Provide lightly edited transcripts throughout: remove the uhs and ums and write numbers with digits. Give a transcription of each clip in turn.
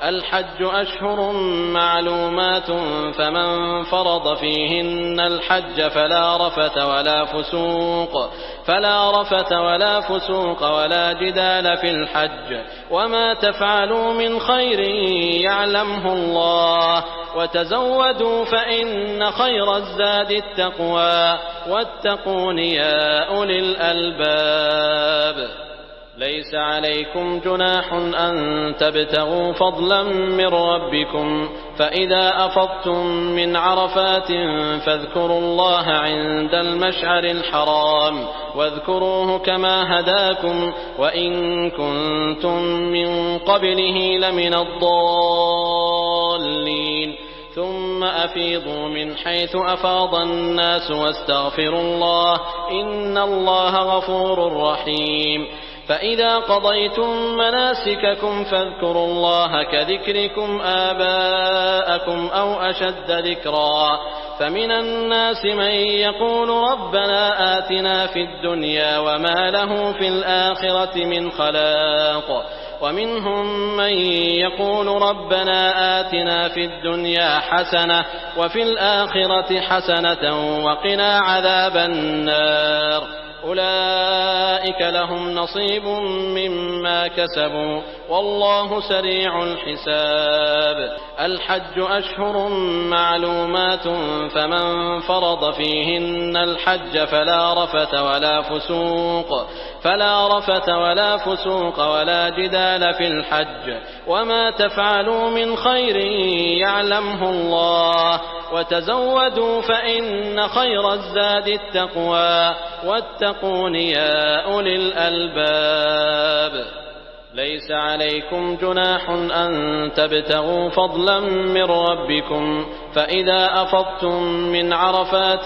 الحج أشهر معلومات فمن فرض فيهن الحج فلا رفث ولا فسوق ولا جدال في الحج، وما تفعلوا من خير يعلمه الله، وتزودوا فإن خير الزاد التقوى، واتقون يا أولي الألباب. ليس عليكم جناح أن تبتغوا فضلا من ربكم، فإذا أفضتم من عرفات فاذكروا الله عند المشعر الحرام، واذكروه كما هداكم وإن كنتم من قبله لمن الضالين. ثم أفيضوا من حيث أفاض الناس واستغفروا الله، إن الله غفور رحيم. فإذا قضيتم مناسككم فاذكروا الله كذكركم آباءكم أو أشد ذكرا، فمن الناس من يقول ربنا آتنا في الدنيا وما له في الآخرة من خلاق، ومنهم من يقول ربنا آتنا في الدنيا حسنة وفي الآخرة حسنة وقنا عذاب النار. أولئك لهم نصيب مما كسبوا والله سريع الحساب. الحج أشهر معلومات فمن فرض فيهن الحج فلا رفث ولا فسوق ولا جدال في الحج، وما تفعلوا من خير يعلمه الله، وتزودوا فإن خير الزاد التقوى، واتقون يا أولي الألباب. ليس عليكم جناح أن تبتغوا فضلا من ربكم، فإذا أفضتم من عرفات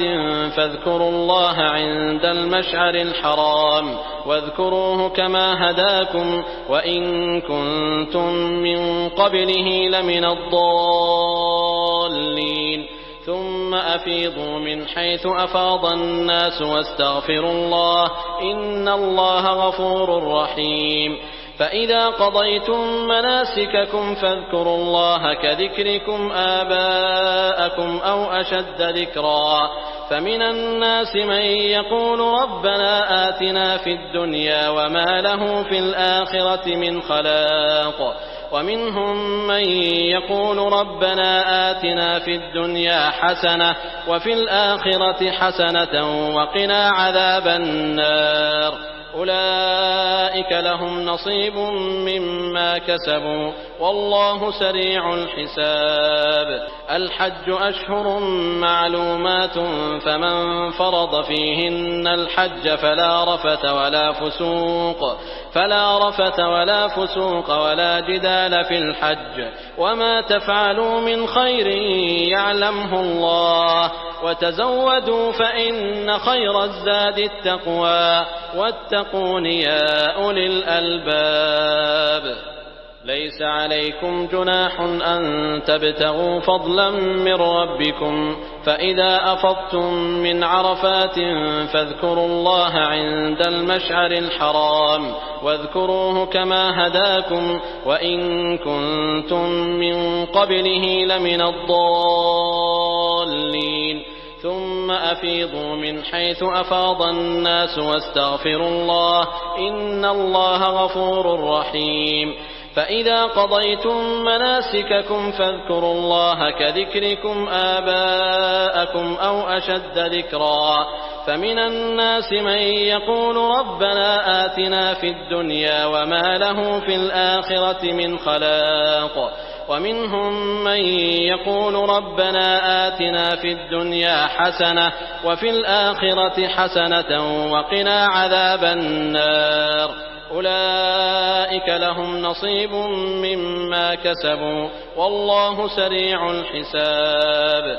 فاذكروا الله عند المشعر الحرام، واذكروه كما هداكم وإن كنتم من قبله لمن الضالين. ثم أفيضوا من حيث أفاض الناس واستغفروا الله، إن الله غفور رحيم. فإذا قضيتم مناسككم فاذكروا الله كذكركم آباءكم أو أشد ذكرا، فمن الناس من يقول ربنا آتنا في الدنيا وما له في الآخرة من خلاق، ومنهم من يقول ربنا آتنا في الدنيا حسنة وفي الآخرة حسنة وقنا عذاب النار. أولئك لهم نصيب مما كسبوا والله سريع الحساب. الحج أشهر معلومات فمن فرض فيهن الحج فلا رفث ولا فسوق ولا جدال في الحج، وما تفعلوا من خير يعلمه الله، وتزودوا فإن خير الزاد التقوى، واتقون يا أولي الألباب. ليس عليكم جناح أن تبتغوا فضلا من ربكم، فإذا أفضتم من عرفات فاذكروا الله عند المشعر الحرام، واذكروه كما هداكم وإن كنتم من قبله لمن الضالين. ثم أفيضوا من حيث أفاض الناس واستغفروا الله، إن الله غفور رحيم. فإذا قضيتم مناسككم فاذكروا الله كذكركم آباءكم أو أشد ذكرا، فمن الناس من يقول ربنا آتنا في الدنيا وما له في الآخرة من خلاق، ومنهم من يقول ربنا آتنا في الدنيا حسنة وفي الآخرة حسنة وقنا عذاب النار. أولئك لهم نصيب مما كسبوا والله سريع الحساب.